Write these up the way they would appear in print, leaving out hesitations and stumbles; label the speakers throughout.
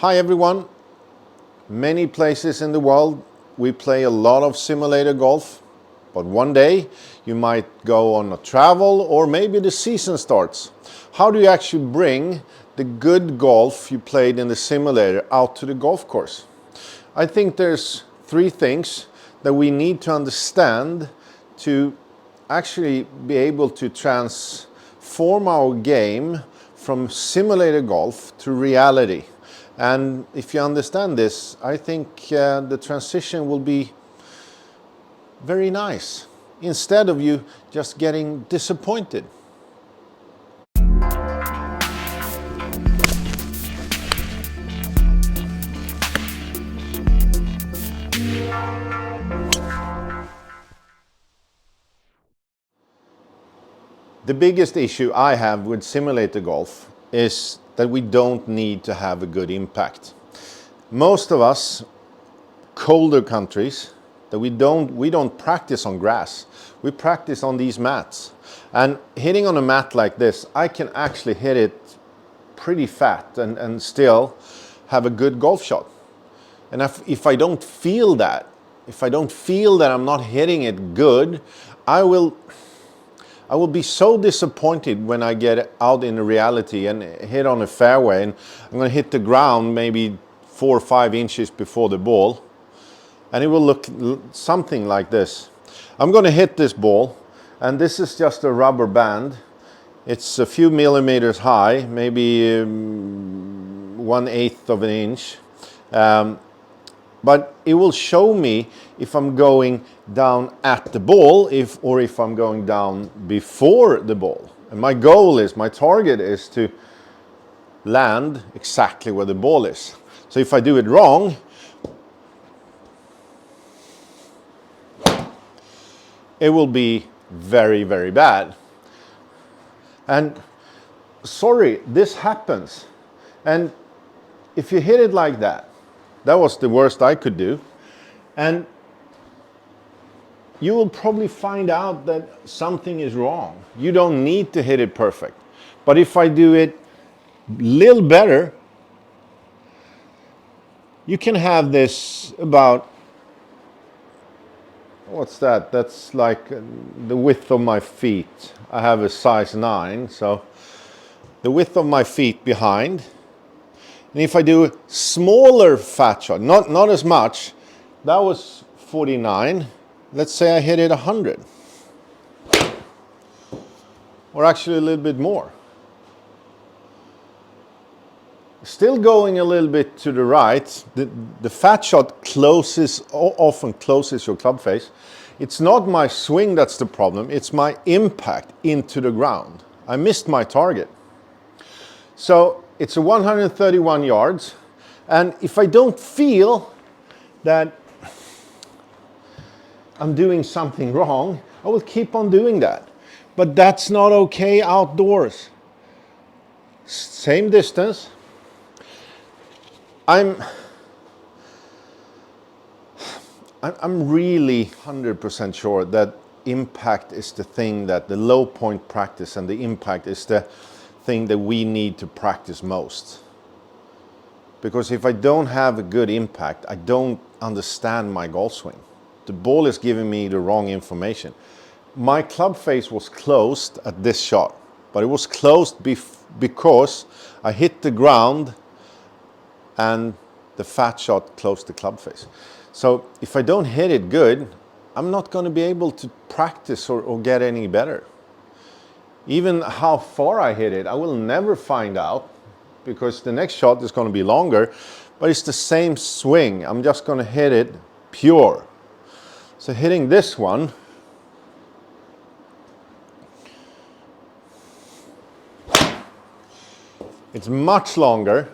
Speaker 1: Hi everyone. Many places in the world we play a lot of simulator golf, but one day you might go on a travel or maybe the season starts. How do you actually bring the good golf you played in the simulator out to the golf course? I think there's three things that we need to understand to actually be able to transform our game from simulator golf to reality. And if you understand this, I think the transition will be very nice, instead of you just getting disappointed. The biggest issue I have with simulator golf is that we don't need to have a good impact. Most of us, colder countries, that we don't practice on grass. We practice on these mats. And hitting on a mat like this, I can actually hit it pretty fat and still have a good golf shot. And if I don't feel that, I'm not hitting it good, I will be so disappointed when I get out in reality and hit on a fairway and I'm going to hit the ground maybe 4 or 5 inches before the ball. And it will look something like this. I'm going to hit this ball, and this is just a rubber band. It's a few millimeters high, maybe 1/8 of an inch. But it will show me if I'm going down at the ball or if I'm going down before the ball. And my target is to land exactly where the ball is. So if I do it wrong, it will be very, very bad. And sorry, this happens. And if you hit it like that, that was the worst I could do. And you will probably find out that something is wrong. You don't need to hit it perfect. But if I do it a little better, you can have this about, what's that? That's like the width of my feet. I have a size 9, so the width of my feet behind. And if I do a smaller fat shot, not as much, that was 49. Let's say I hit it 100. Or actually a little bit more. Still going a little bit to the right, the fat shot often closes your club face. It's not my swing that's the problem, it's my impact into the ground. I missed my target. So it's a 131 yards, and if I don't feel that I'm doing something wrong, I will keep on doing that. But that's not okay outdoors. Same distance. I'm really 100% sure that impact is the thing, that the low point practice and the impact is the thing that we need to practice most. Because if I don't have a good impact, I don't understand my golf swing. The ball is giving me the wrong information. My club face was closed at this shot, but it was closed because I hit the ground and the fat shot closed the club face. So if I don't hit it good, I'm not going to be able to practice or get any better. Even how far I hit it, I will never find out, because the next shot is going to be longer, but it's the same swing. I'm just going to hit it pure. So hitting this one, it's much longer.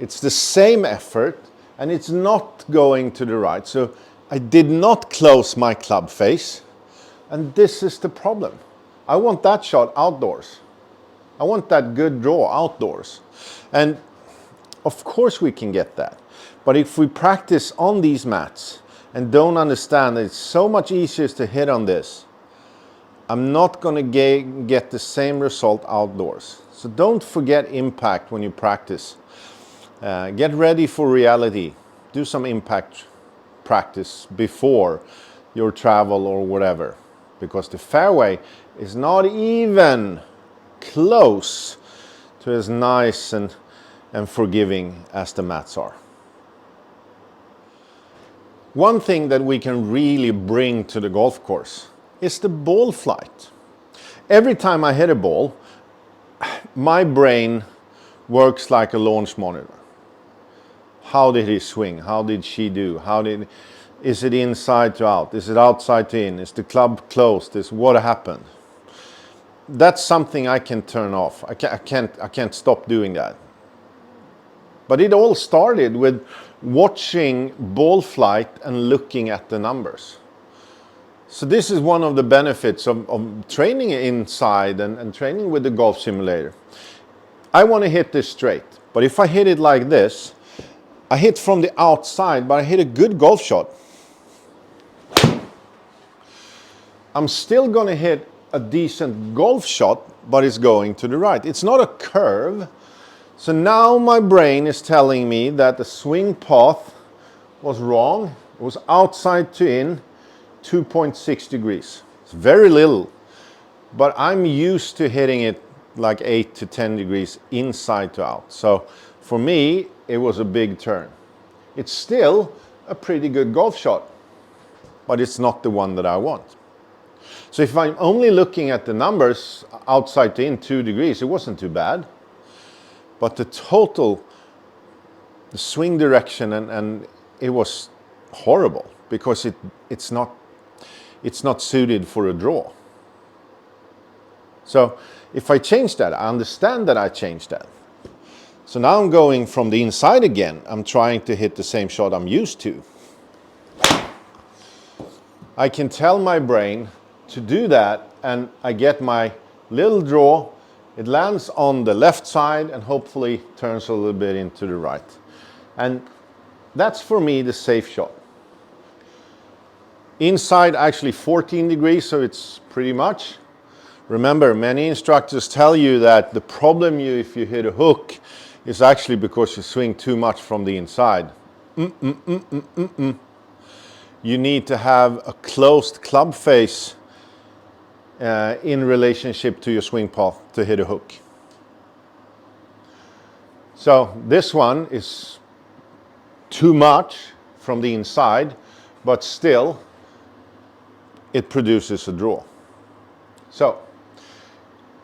Speaker 1: It's the same effort, and it's not going to the right. So I did not close my club face, and this is the problem. I want that shot outdoors. I want that good draw outdoors. And of course we can get that. But if we practice on these mats and don't understand that it's so much easier to hit on this, I'm not going to get the same result outdoors. So don't forget impact when you practice. Get ready for reality. Do some impact practice before your travel or whatever, because the fairway is not even close to as nice and forgiving as the mats are. One thing that we can really bring to the golf course is the ball flight. Every time I hit a ball, my brain works like a launch monitor. How did he swing? How did she do? Is it inside to out? Is it outside to in? Is the club closed? What happened? That's something I can turn off. I can't stop doing that. But it all started with watching ball flight and looking at the numbers. So this is one of the benefits of training inside and training with the golf simulator. I want to hit this straight, but if I hit it like this, I hit from the outside, but I hit a good golf shot, I'm still going to hit a decent golf shot, but it's going to the right. It's not a curve. So now my brain is telling me that the swing path was wrong. It was outside to in, 2.6 degrees. It's very little, but I'm used to hitting it like 8 to 10 degrees inside to out. So for me, it was a big turn. It's still a pretty good golf shot, but it's not the one that I want. So if I'm only looking at the numbers, outside to in 2 degrees, it wasn't too bad. But the total, the swing direction, and it was horrible because it's not suited for a draw. So if I change that, I understand that I changed that. So now I'm going from the inside again. I'm trying to hit the same shot I'm used to. I can tell my brain to do that, and I get my little draw. It lands on the left side and hopefully turns a little bit into the right. And that's for me the safe shot. Inside actually 14 degrees, so it's pretty much. Remember, many instructors tell you that the problem if you hit a hook is actually because you swing too much from the inside. You need to have a closed club face in relationship to your swing path to hit a hook. So this one is too much from the inside, but still it produces a draw. So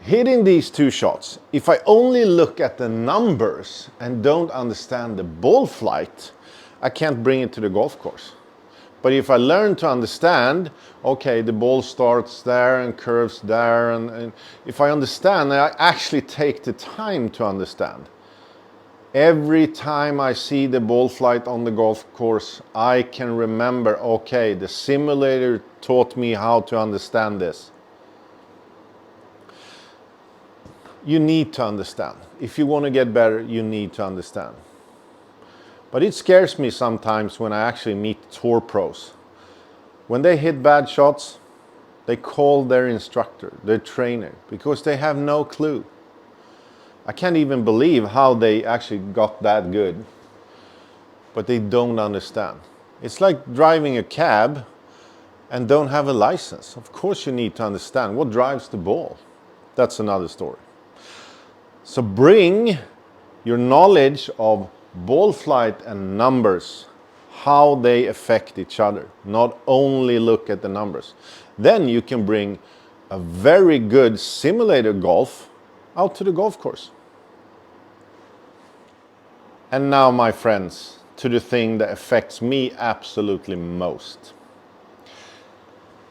Speaker 1: hitting these two shots, if I only look at the numbers and don't understand the ball flight, I can't bring it to the golf course. But if I learn to understand, okay, the ball starts there and curves there, and if I understand, I actually take the time to understand. Every time I see the ball flight on the golf course, I can remember, okay, the simulator taught me how to understand this. You need to understand. If you want to get better, you need to understand. But it scares me sometimes when I actually meet tour pros. When they hit bad shots, they call their instructor, their trainer, because they have no clue. I can't even believe how they actually got that good, but they don't understand. It's like driving a cab and don't have a license. Of course you need to understand what drives the ball. That's another story. So bring your knowledge of ball flight and numbers, how they affect each other. Not only look at the numbers. Then you can bring a very good simulator golf out to the golf course. And now, my friends, to the thing that affects me absolutely most.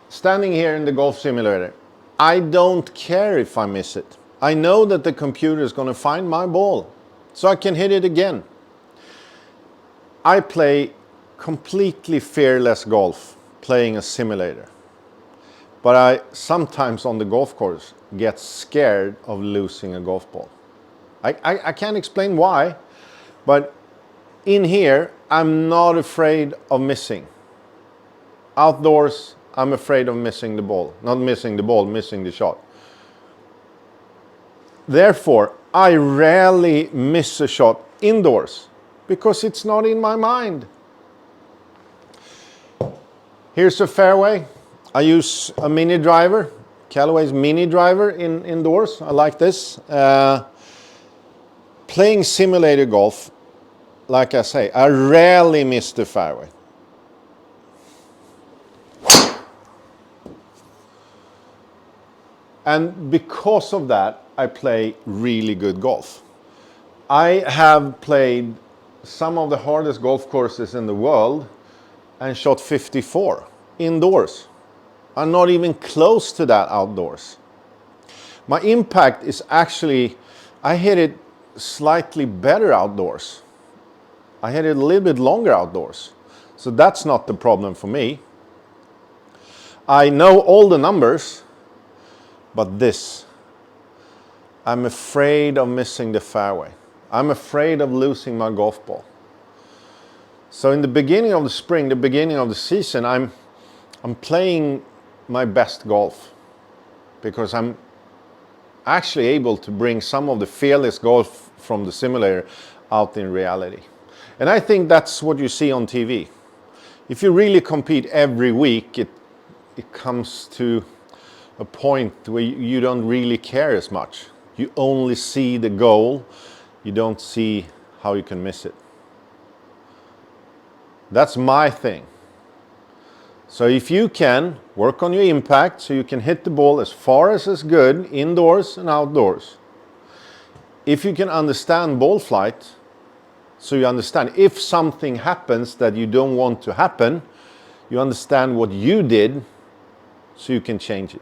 Speaker 1: Standing here in the golf simulator, I don't care if I miss it. I know that the computer is going to find my ball, so I can hit it again. I play completely fearless golf, playing a simulator. But I sometimes on the golf course get scared of losing a golf ball. I can't explain why, but in here, I'm not afraid of missing. Outdoors, I'm afraid of missing the ball. Not missing the ball, missing the shot. Therefore, I rarely miss a shot indoors. because it's not in my mind. Here's a fairway. I use a mini driver, Callaway's mini driver indoors. I like this. Playing simulator golf, like I say, I rarely miss the fairway. And because of that, I play really good golf. I have played some of the hardest golf courses in the world and shot 54 indoors. I'm not even close to that outdoors. My impact is actually, I hit it slightly better outdoors. I hit it a little bit longer outdoors. So that's not the problem for me. I know all the numbers, but this, I'm afraid of missing the fairway. I'm afraid of losing my golf ball. So in the beginning of the spring, the beginning of the season, I'm playing my best golf because I'm actually able to bring some of the fearless golf from the simulator out in reality. And I think that's what you see on TV. If you really compete every week, it comes to a point where you don't really care as much. You only see the goal, you don't see how you can miss it. That's my thing. So if you can work on your impact so you can hit the ball as far as is good, indoors and outdoors. If you can understand ball flight, so you understand if something happens that you don't want to happen, you understand what you did so you can change it.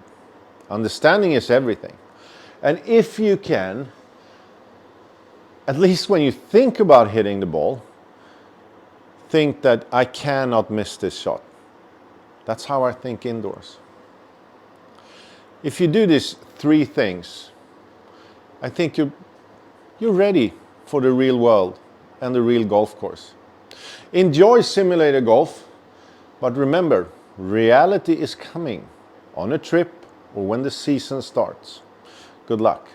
Speaker 1: Understanding is everything. And if you can, at least when you think about hitting the ball, think that I cannot miss this shot. That's how I think indoors. If you do these three things, I think you're ready for the real world and the real golf course. Enjoy simulator golf, but remember, reality is coming on a trip or when the season starts. Good luck.